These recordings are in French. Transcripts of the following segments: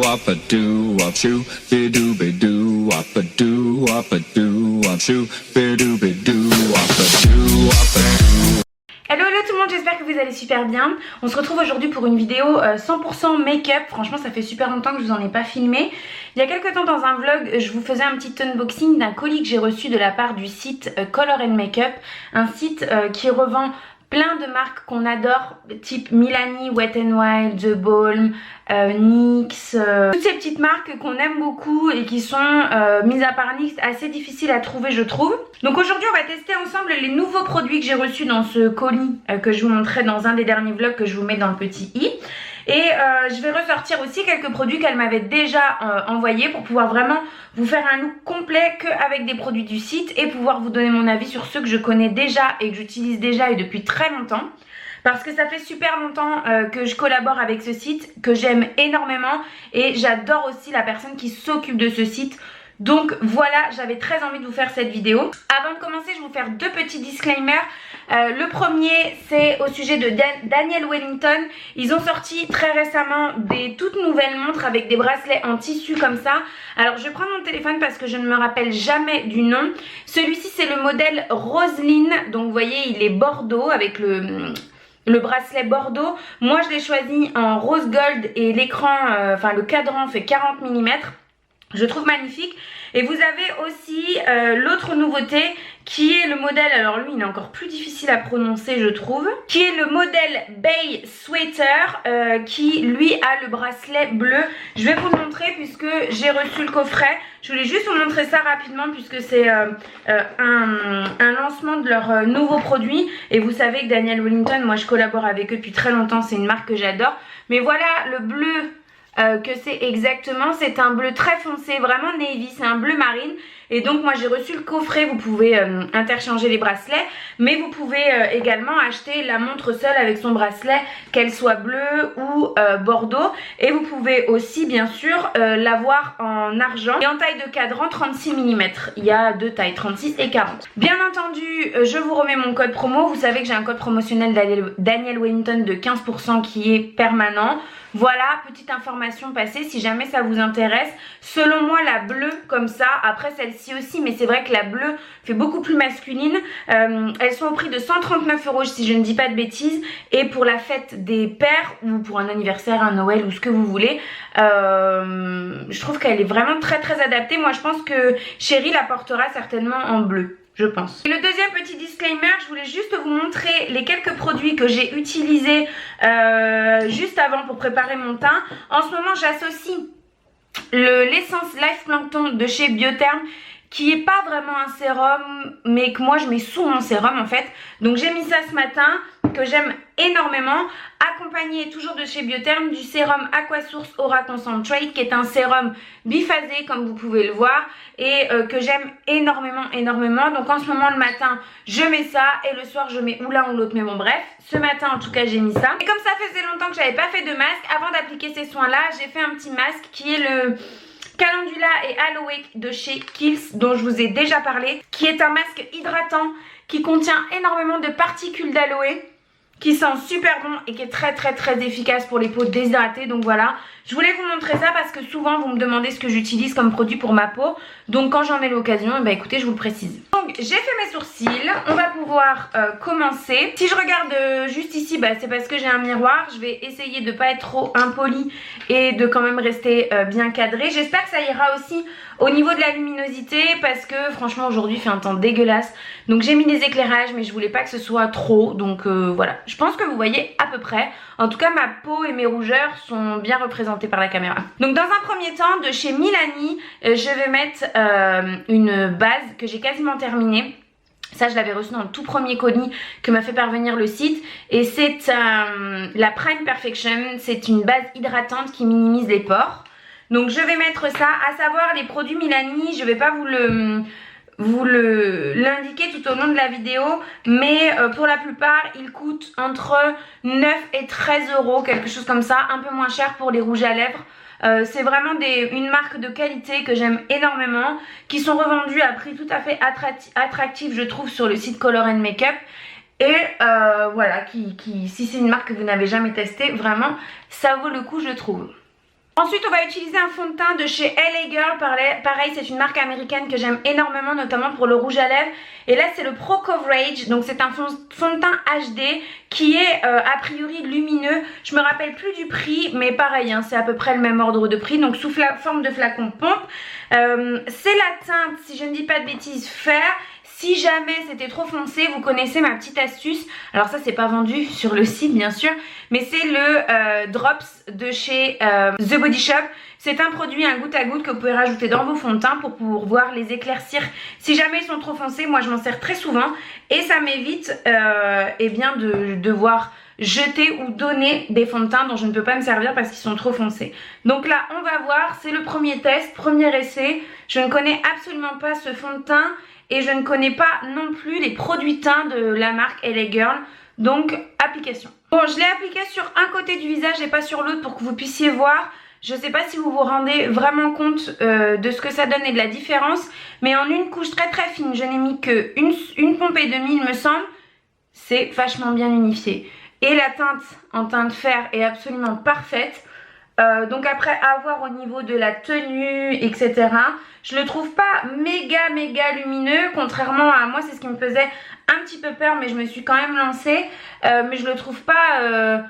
wop a doo wop shoo, be doo wop a doo wop shoo, be doo wop a doo wop a doo. Hello tout le monde, j'espère que vous allez super bien. On se retrouve aujourd'hui pour une vidéo 100% make-up. Franchement ça fait super longtemps que je vous en ai pas filmé. Il y a quelques temps dans un vlog je vous faisais un petit unboxing d'un colis que j'ai reçu de la part du site Color & Makeup. Un site qui revend plein de marques qu'on adore, type Milani, Wet n Wild, The Balm, NYX, toutes ces petites marques qu'on aime beaucoup et qui sont, mis à part NYX, assez difficiles à trouver je trouve. Donc aujourd'hui on va tester ensemble les nouveaux produits que j'ai reçus dans ce colis que je vous montrais dans un des derniers vlogs que je vous mets dans le petit i. Et je vais ressortir aussi quelques produits qu'elle m'avait déjà envoyés pour pouvoir vraiment vous faire un look complet qu'avec des produits du site et pouvoir vous donner mon avis sur ceux que je connais déjà et que j'utilise déjà et depuis très longtemps. Parce que ça fait super longtemps que je collabore avec ce site, que j'aime énormément et j'adore aussi la personne qui s'occupe de ce site. Donc voilà, j'avais très envie de vous faire cette vidéo. Avant de commencer, je vais vous faire deux petits disclaimers. Le premier, c'est au sujet de Daniel Wellington. Ils ont sorti très récemment des toutes nouvelles montres avec des bracelets en tissu comme ça. Alors je vais prendre mon téléphone parce que je ne me rappelle jamais du nom. Celui-ci c'est le modèle Roseline. Donc vous voyez, il est bordeaux avec le bracelet bordeaux. Moi je l'ai choisi en rose gold et l'écran, enfin le cadran fait 40 mm. Je trouve magnifique. Et vous avez aussi l'autre nouveauté qui est le modèle, alors lui il est encore plus difficile à prononcer je trouve, qui est le modèle Bay Sweater qui lui a le bracelet bleu. Je vais vous le montrer puisque j'ai reçu le coffret. Je voulais juste vous montrer ça rapidement puisque c'est un lancement de leur nouveau produit. Et vous savez que Daniel Wellington, moi je collabore avec eux depuis très longtemps, c'est une marque que j'adore. Mais voilà le bleu que c'est exactement, c'est un bleu très foncé, vraiment navy, c'est un bleu marine. Et donc moi j'ai reçu le coffret, vous pouvez interchanger les bracelets, mais vous pouvez également acheter la montre seule avec son bracelet, qu'elle soit bleue ou bordeaux. Et vous pouvez aussi bien sûr l'avoir en argent et en taille de cadran 36 mm. Il y a deux tailles, 36 et 40. Bien entendu, je vous remets mon code promo. Vous savez que j'ai un code promotionnel Daniel Wellington de 15% qui est permanent. Voilà, petite information passée si jamais ça vous intéresse. Selon moi la bleue comme ça, après celle-ci aussi, mais c'est vrai que la bleue fait beaucoup plus masculine. Elles sont au prix de 139 € si je ne dis pas de bêtises. Et pour la fête des pères ou pour un anniversaire, un Noël ou ce que vous voulez, je trouve qu'elle est vraiment très très adaptée. Moi je pense que Chérie la portera certainement en bleu, je pense. Et le deuxième petit disclaimer, je voulais juste vous montrer les quelques produits que j'ai utilisés juste avant pour préparer mon teint. En ce moment j'associe l'essence Life Plankton de chez Biotherm qui est pas vraiment un sérum mais que moi je mets sous mon sérum en fait. Donc j'ai mis ça ce matin, que j'aime énormément, accompagné toujours de chez Biotherm du sérum Aquasource Aura Concentrate qui est un sérum biphasé comme vous pouvez le voir et que j'aime énormément. Donc en ce moment le matin je mets ça et le soir je mets ou l'un ou l'autre, mais bon bref, ce matin en tout cas j'ai mis ça. Et comme ça faisait longtemps que j'avais pas fait de masque, avant d'appliquer ces soins là j'ai fait un petit masque qui est le Calendula et Aloe de chez Kiehl's dont je vous ai déjà parlé, qui est un masque hydratant qui contient énormément de particules d'aloe, qui sent super bon et qui est très efficace pour les peaux déshydratées. Donc voilà, je voulais vous montrer ça parce que souvent vous me demandez ce que j'utilise comme produit pour ma peau. Donc quand j'en ai l'occasion, bah écoutez, je vous le précise. Donc j'ai fait mes sourcils, on va pouvoir commencer. Si je regarde juste ici, bah, c'est parce que j'ai un miroir. Je vais essayer de ne pas être trop impolie et de quand même rester bien cadrée. J'espère que ça ira aussi au niveau de la luminosité parce que franchement aujourd'hui il fait un temps dégueulasse. Donc j'ai mis des éclairages mais je voulais pas que ce soit trop. Donc voilà, je pense que vous voyez à peu près. En tout cas ma peau et mes rougeurs sont bien représentées par la caméra. Donc dans un premier temps de chez Milani, je vais mettre une base que j'ai quasiment terminée. Ça je l'avais reçu dans le tout premier colis que m'a fait parvenir le site. Et c'est la Prime Perfection. C'est une base hydratante qui minimise les pores. Donc je vais mettre ça, à savoir les produits Milani, je vais pas vous l'indiquer tout au long de la vidéo, mais pour la plupart ils coûtent entre 9 et 13 €, quelque chose comme ça, un peu moins cher pour les rouges à lèvres. C'est vraiment une marque de qualité que j'aime énormément, qui sont revendus à prix tout à fait attractif je trouve sur le site Color & Makeup. Et voilà, si c'est une marque que vous n'avez jamais testée, vraiment ça vaut le coup je trouve. Ensuite, on va utiliser un fond de teint de chez LA Girl. Pareil, c'est une marque américaine que j'aime énormément, notamment pour le rouge à lèvres. Et là, c'est le Pro Coverage. Donc, c'est un fond de teint HD qui est a priori lumineux. Je me rappelle plus du prix, mais pareil, hein, c'est à peu près le même ordre de prix. Donc, sous forme de flacon pompe. C'est la teinte, si je ne dis pas de bêtises, Fair. Si jamais c'était trop foncé, vous connaissez ma petite astuce. Alors ça, c'est pas vendu sur le site, bien sûr, mais c'est le Drops de chez The Body Shop. C'est un produit, un goutte à goutte que vous pouvez rajouter dans vos fonds de teint pour pouvoir les éclaircir. Si jamais ils sont trop foncés, moi je m'en sers très souvent et ça m'évite eh bien de devoir jeter ou donner des fonds de teint dont je ne peux pas me servir parce qu'ils sont trop foncés. Donc là, on va voir, c'est le premier test, premier essai. Je ne connais absolument pas ce fond de teint. Et je ne connais pas non plus les produits teints de la marque LA Girl. Donc, application. Bon, je l'ai appliqué sur un côté du visage et pas sur l'autre pour que vous puissiez voir. Je ne sais pas si vous vous rendez vraiment compte de ce que ça donne et de la différence. Mais en une couche très très fine, je n'ai mis qu'une pompée et demie, il me semble. C'est vachement bien unifié. Et la teinte en teinte fer est absolument parfaite. Donc après, à voir au niveau de la tenue, etc. Je le trouve pas méga lumineux, contrairement à moi, c'est ce qui me faisait un petit peu peur, mais je me suis quand même lancée. Mais je le trouve pas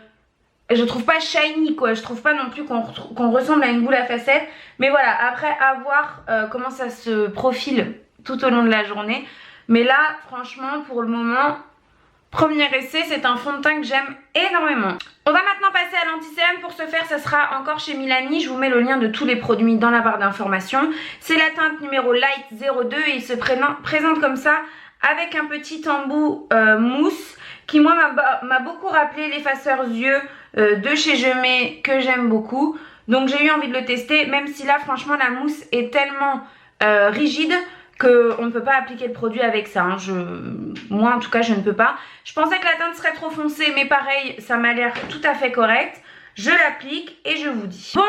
shiny, quoi. Je trouve pas non plus qu'on ressemble à une boule à facettes. Mais voilà, après, à voir comment ça se profile tout au long de la journée. Mais là, franchement, pour le moment, premier essai, c'est un fond de teint que j'aime énormément. On va maintenant passer à l'anti-cerne. Pour ce faire, ça sera encore chez Milani. Je vous mets le lien de tous les produits dans la barre d'informations. C'est la teinte numéro Light 02 et il se présente comme ça avec un petit embout mousse qui moi m'a beaucoup rappelé l'effaceur yeux de chez Je Mets que j'aime beaucoup. Donc j'ai eu envie de le tester, même si là franchement la mousse est tellement rigide qu'on ne peut pas appliquer le produit avec ça, hein. Moi en tout cas je ne peux pas. Je pensais que la teinte serait trop foncée, mais pareil, ça m'a l'air tout à fait correct. Je l'applique et je vous dis. Bon,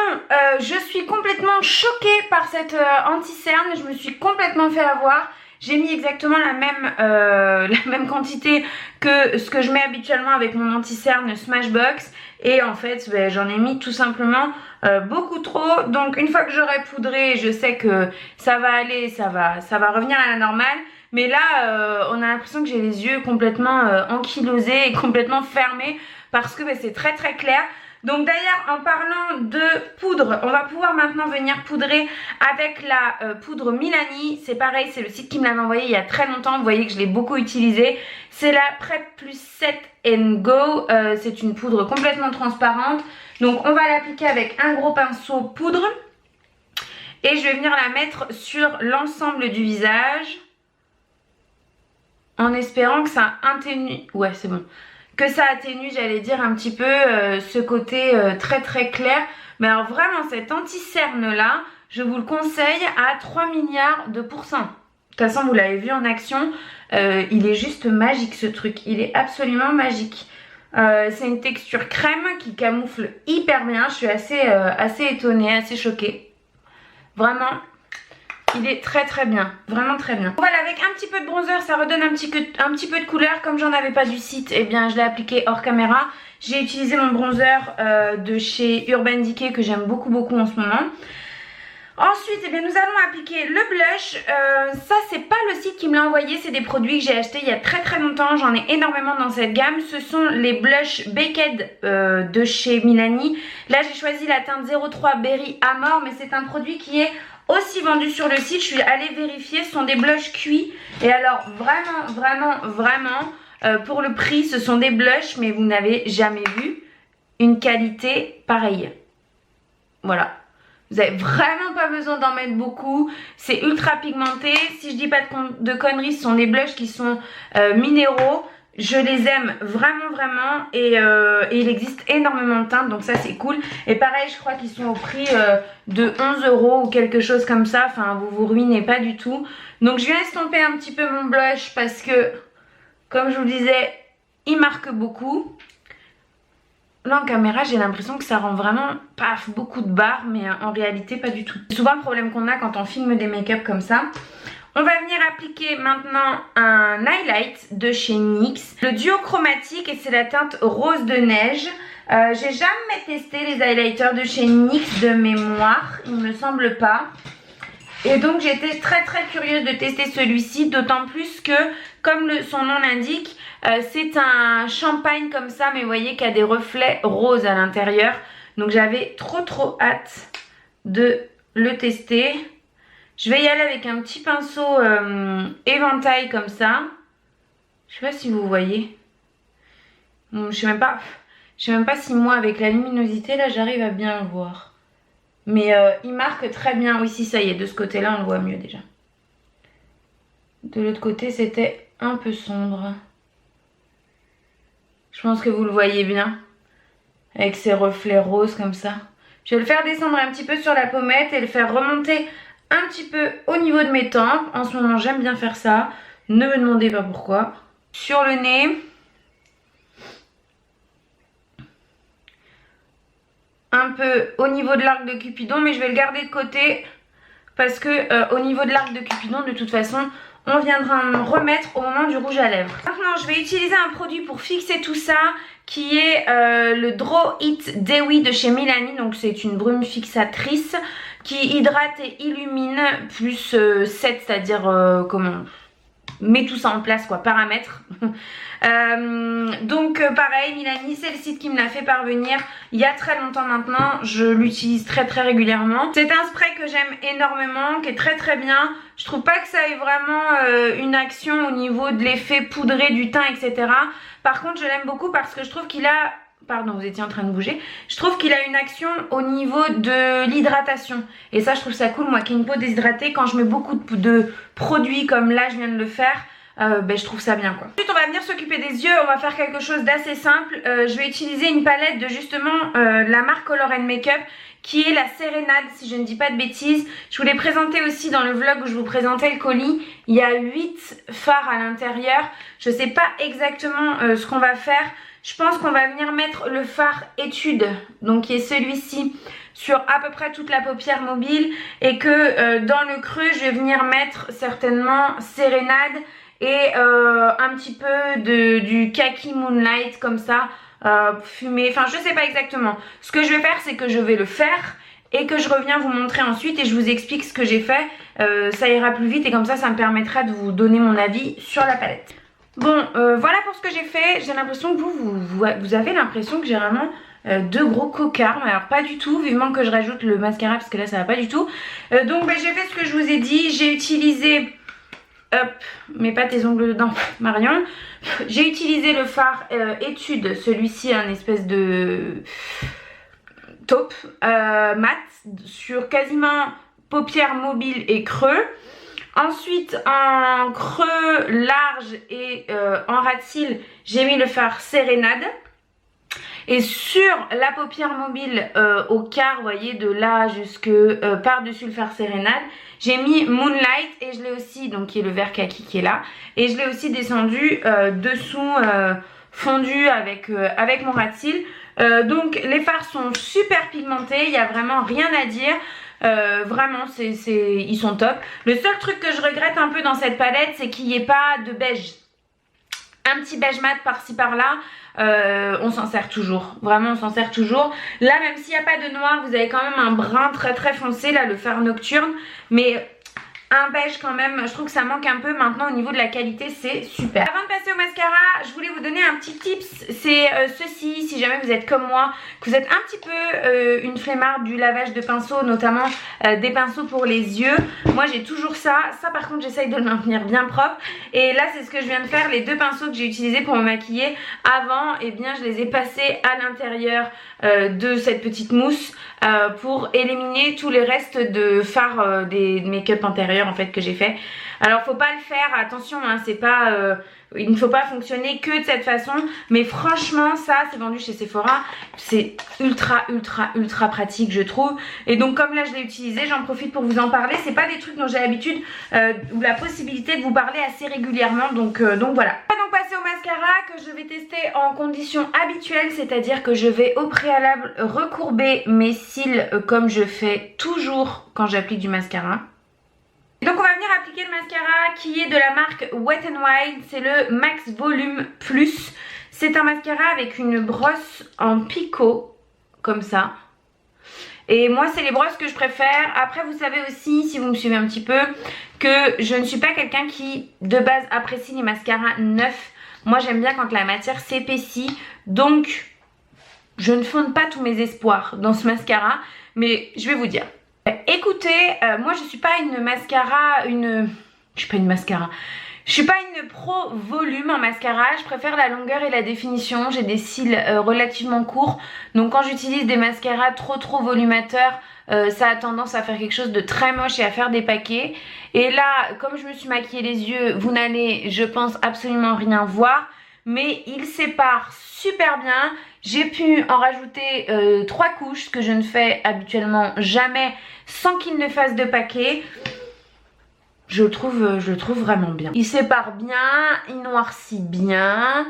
je suis complètement choquée par cette anti-cerne, je me suis complètement fait avoir. J'ai mis exactement la même quantité que ce que je mets habituellement avec mon anti-cerne Smashbox. Et en fait, j'en ai mis tout simplement beaucoup trop. Donc une fois que j'aurai poudré, je sais que ça va aller, ça va revenir à la normale. Mais là, on a l'impression que j'ai les yeux complètement ankylosés et complètement fermés parce que c'est très très clair. Donc d'ailleurs, en parlant de poudre, on va pouvoir maintenant venir poudrer avec la poudre Milani. C'est pareil, c'est le site qui me l'avait envoyé il y a très longtemps. Vous voyez que je l'ai beaucoup utilisé. C'est la Prep Plus 7 Go. C'est une poudre complètement transparente. Donc on va l'appliquer avec un gros pinceau poudre. Et je vais venir la mettre sur l'ensemble du visage. En espérant que ça atténue. Ouais, c'est bon. Que ça atténue, j'allais dire, un petit peu ce côté très très clair. Mais alors vraiment, cet anti-cerne là, je vous le conseille à 3 milliards de pourcents. De toute façon, vous l'avez vu en action, il est juste magique ce truc. Il est absolument magique. C'est une texture crème qui camoufle hyper bien. Je suis assez étonnée, assez choquée. Vraiment. Il est très très bien, vraiment très bien. Voilà, avec un petit peu de bronzer, ça redonne un petit peu de couleur. Comme j'en avais pas du site, eh bien je l'ai appliqué hors caméra. J'ai utilisé mon bronzer de chez Urban Decay que j'aime beaucoup en ce moment. Ensuite, eh bien, nous allons appliquer le blush. Ça, c'est pas le site qui me l'a envoyé, c'est des produits que j'ai achetés il y a très très longtemps. J'en ai énormément dans cette gamme. Ce sont les blush Baked de chez Milani. Là, j'ai choisi la teinte 03 Berry Amore, mais c'est un produit qui est aussi vendu sur le site. Je suis allée vérifier, ce sont des blushs cuits. Et alors, vraiment, pour le prix, ce sont des blushs, mais vous n'avez jamais vu une qualité pareille. Voilà. Vous n'avez vraiment pas besoin d'en mettre beaucoup. C'est ultra pigmenté. Si je dis pas de conneries, ce sont des blushs qui sont minéraux. Je les aime vraiment. Et il existe énormément de teintes. Donc ça, c'est cool. Et pareil, je crois qu'ils sont au prix de 11 € ou quelque chose comme ça. Enfin, vous vous ruinez pas du tout. Donc je viens estomper un petit peu mon blush parce que, comme je vous le disais, il marque beaucoup. Là en caméra j'ai l'impression que ça rend vraiment paf beaucoup de barres, mais en réalité pas du tout. C'est souvent le problème qu'on a quand on filme des make-up comme ça. On va venir appliquer maintenant un highlight de chez NYX, le duo chromatique, et c'est la teinte rose de neige. J'ai jamais testé les highlighters de chez NYX de mémoire, il me semble pas. Et donc j'étais très curieuse de tester celui-ci, d'autant plus que, comme son nom l'indique, c'est un champagne comme ça, mais vous voyez qu'il y a des reflets roses à l'intérieur. Donc j'avais trop hâte de le tester. Je vais y aller avec un petit pinceau éventail comme ça. Je sais pas si vous voyez. Je sais même pas si moi avec la luminosité là j'arrive à bien le voir. Mais il marque très bien. Oui, si, ça y est, de ce côté-là on le voit mieux déjà. De l'autre côté c'était un peu sombre. Je pense que vous le voyez bien. Avec ses reflets roses comme ça. Je vais le faire descendre un petit peu sur la pommette et le faire remonter un petit peu au niveau de mes tempes. En ce moment j'aime bien faire ça. Ne me demandez pas pourquoi. Sur le nez. Un peu au niveau de l'arc de Cupidon, mais je vais le garder de côté parce que au niveau de l'arc de Cupidon, de toute façon, on viendra me remettre au moment du rouge à lèvres. Maintenant, je vais utiliser un produit pour fixer tout ça qui est le Draw It Dewy de chez Milani. Donc c'est une brume fixatrice qui hydrate et illumine plus 7, c'est-à-dire comment met tout ça en place quoi, paramètres. Donc pareil, Milani, c'est le site qui me l'a fait parvenir il y a très longtemps maintenant. Je l'utilise très régulièrement. C'est un spray que j'aime énormément, qui est très bien. Je trouve pas que ça ait vraiment une action au niveau de l'effet poudré du teint, etc. Par contre, je l'aime beaucoup parce que je trouve qu'il a... Pardon, vous étiez en train de bouger. Je trouve qu'il a une action au niveau de l'hydratation. Et ça, je trouve ça cool. Moi qui ai une peau déshydratée, quand je mets beaucoup de produits comme là, je viens de le faire, je trouve ça bien quoi. Ensuite, on va venir s'occuper des yeux. On va faire quelque chose d'assez simple. Je vais utiliser une palette de justement la marque Color & Makeup qui est la Sérénade, si je ne dis pas de bêtises. Je vous l'ai présenté aussi dans le vlog où je vous présentais le colis. Il y a 8 fards à l'intérieur. Je ne sais pas exactement ce qu'on va faire. Je pense qu'on va venir mettre le fard étude, donc qui est celui-ci, sur à peu près toute la paupière mobile. Et que dans le creux, je vais venir mettre certainement Sérénade et un petit peu du Kaki Moonlight comme ça, fumé. Enfin, je sais pas exactement. Ce que je vais faire, c'est que je vais le faire et que je reviens vous montrer ensuite et je vous explique ce que j'ai fait. Ça ira plus vite et comme ça me permettra de vous donner mon avis sur la palette. Bon, voilà pour ce que j'ai fait. J'ai l'impression que vous avez l'impression que j'ai vraiment deux gros cocards. Mais alors pas du tout, vivement que je rajoute le mascara parce que là ça va pas du tout. Donc j'ai fait ce que je vous ai dit. J'ai utilisé... Hop, mets pas tes ongles dedans Marion. J'ai utilisé le fard étude, celui-ci un espèce de taupe mat sur quasiment paupières mobiles et creux. Ensuite en creux large et en ras de cils, j'ai mis le fard Sérénade. Et sur la paupière mobile au quart, vous voyez, de là jusque par-dessus le fard Sérénade, j'ai mis Moonlight et je l'ai aussi, donc qui est le vert kaki qui est là. Et je l'ai aussi descendu dessous, fondu avec mon ras de cils. Donc les fards sont super pigmentés, il n'y a vraiment rien à dire. Vraiment ils sont top. Le seul truc que je regrette un peu dans cette palette, c'est qu'il n'y ait pas de beige. Un petit beige mat par-ci par-là, on s'en sert toujours. Vraiment on s'en sert toujours. Là même s'il n'y a pas de noir, vous avez quand même un brun très foncé, là le fard nocturne. Mais un beige quand même, je trouve que ça manque un peu. Maintenant au niveau de la qualité c'est super. Avant de passer au mascara, je voulais vous donner un petit tips. C'est ceci, si jamais vous êtes comme moi, que vous êtes un petit peu une flemmarde du lavage de pinceaux, notamment des pinceaux pour les yeux. Moi j'ai toujours ça. Ça par contre j'essaye de le maintenir bien propre. Et là c'est ce que je viens de faire. Les deux pinceaux que j'ai utilisés pour me maquiller avant, eh bien je les ai passés à l'intérieur de cette petite mousse pour éliminer tous les restes de fard des make-up intérieurs en fait que j'ai fait. Alors faut pas le faire, attention hein, c'est pas il ne faut pas fonctionner que de cette façon, mais franchement ça c'est vendu chez Sephora, c'est ultra pratique je trouve. Et donc comme là je l'ai utilisé, j'en profite pour vous en parler. C'est pas des trucs dont j'ai l'habitude ou la possibilité de vous parler assez régulièrement, donc voilà. On va donc passer au mascara que je vais tester en conditions habituelles, c'est-à-dire que je vais au préalable recourber mes cils comme je fais toujours quand j'applique du mascara. Donc on va venir appliquer le mascara qui est de la marque Wet n Wild, c'est le Max Volume Plus. C'est un mascara avec une brosse en picot, comme ça. Et moi, c'est les brosses que je préfère. Après, vous savez aussi, si vous me suivez un petit peu, que je ne suis pas quelqu'un qui, de base, apprécie les mascaras neufs. Moi, j'aime bien quand la matière s'épaissit. Donc, je ne fonde pas tous mes espoirs dans ce mascara. Mais je vais vous dire. Écoutez, moi, je suis pas une mascara, Je suis pas une mascara. Je suis pas une pro volume en mascara, je préfère la longueur et la définition. J'ai des cils relativement courts, donc quand j'utilise des mascaras trop volumateurs, ça a tendance à faire quelque chose de très moche et à faire des paquets. Et là, comme je me suis maquillée les yeux, vous n'allez, je pense, absolument rien voir, mais il sépare super bien. J'ai pu en rajouter 3 couches, ce que je ne fais habituellement jamais, sans qu'il ne fasse de paquet. Je le trouve vraiment bien. Il sépare bien, il noircit bien.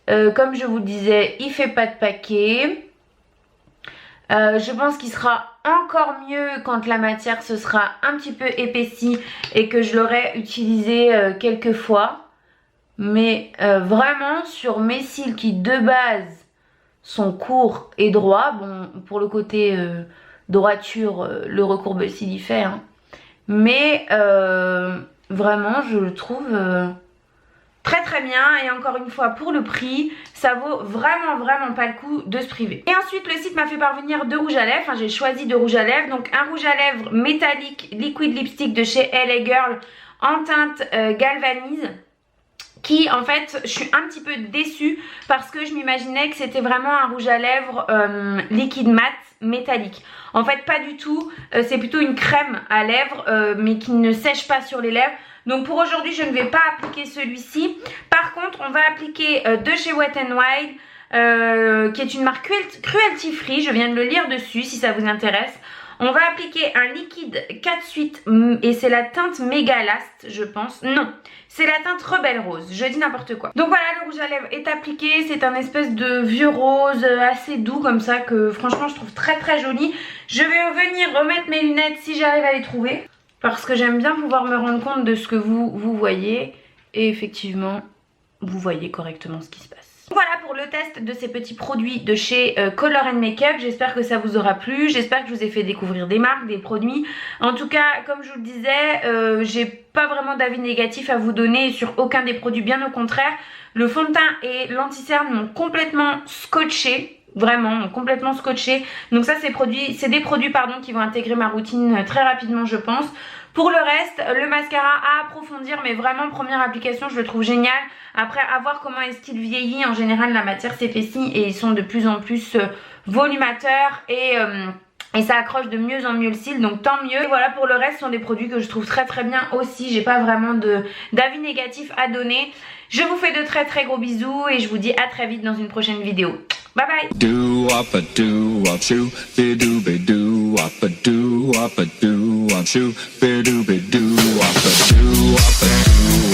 Comme je vous le disais, il fait pas de paquet. Je pense qu'il sera encore mieux quand la matière se sera un petit peu épaissie et que je l'aurai utilisé quelques fois. Mais vraiment sur mes cils qui de base sont courts et droits. Bon, pour le côté droiture, le recourbe-cils y fait, hein. Mais vraiment je le trouve très bien, et encore une fois pour le prix ça vaut vraiment pas le coup de se priver. Et ensuite le site m'a fait parvenir 2 rouges à lèvres, enfin j'ai choisi 2 rouges à lèvres, donc un rouge à lèvres métallique liquid lipstick de chez LA Girl en teinte galvanise, qui en fait je suis un petit peu déçue parce que je m'imaginais que c'était vraiment un rouge à lèvres liquide mat métallique. En fait pas du tout, c'est plutôt une crème à lèvres mais qui ne sèche pas sur les lèvres. Donc pour aujourd'hui je ne vais pas appliquer celui-ci. Par contre on va appliquer de chez Wet n Wild qui est une marque cruelty free, je viens de le lire dessus si ça vous intéresse. On va appliquer un liquide 4 suites et c'est la teinte Mégalast, je pense. Non, c'est la teinte Rebelle Rose, je dis n'importe quoi. Donc voilà, le rouge à lèvres est appliqué. C'est un espèce de vieux rose assez doux comme ça que franchement je trouve très joli. Je vais venir remettre mes lunettes si j'arrive à les trouver, parce que j'aime bien pouvoir me rendre compte de ce que vous voyez. Et effectivement, vous voyez correctement ce qui se passe. Voilà pour le test de ces petits produits de chez Color & Makeup. J'espère que ça vous aura plu, j'espère que je vous ai fait découvrir des marques, des produits. En tout cas, comme je vous le disais, j'ai pas vraiment d'avis négatif à vous donner sur aucun des produits, bien au contraire. Le fond de teint et l'anti-cerne m'ont complètement scotché. Vraiment, complètement scotché. Donc ça, c'est des produits qui vont intégrer ma routine très rapidement, je pense. Pour le reste, le mascara à approfondir, mais vraiment première application, je le trouve génial. Après, à voir comment est-ce qu'il vieillit. En général, la matière s'épaissit et ils sont de plus en plus volumateurs et ça accroche de mieux en mieux le cil, donc tant mieux. Et voilà, pour le reste, ce sont des produits que je trouve très bien aussi. J'ai pas vraiment d'avis négatif à donner. Je vous fais de très gros bisous et je vous dis à très vite dans une prochaine vidéo. Bye bye. Do up a do up shoo be do up a do up a do up shoo be do up a do up a do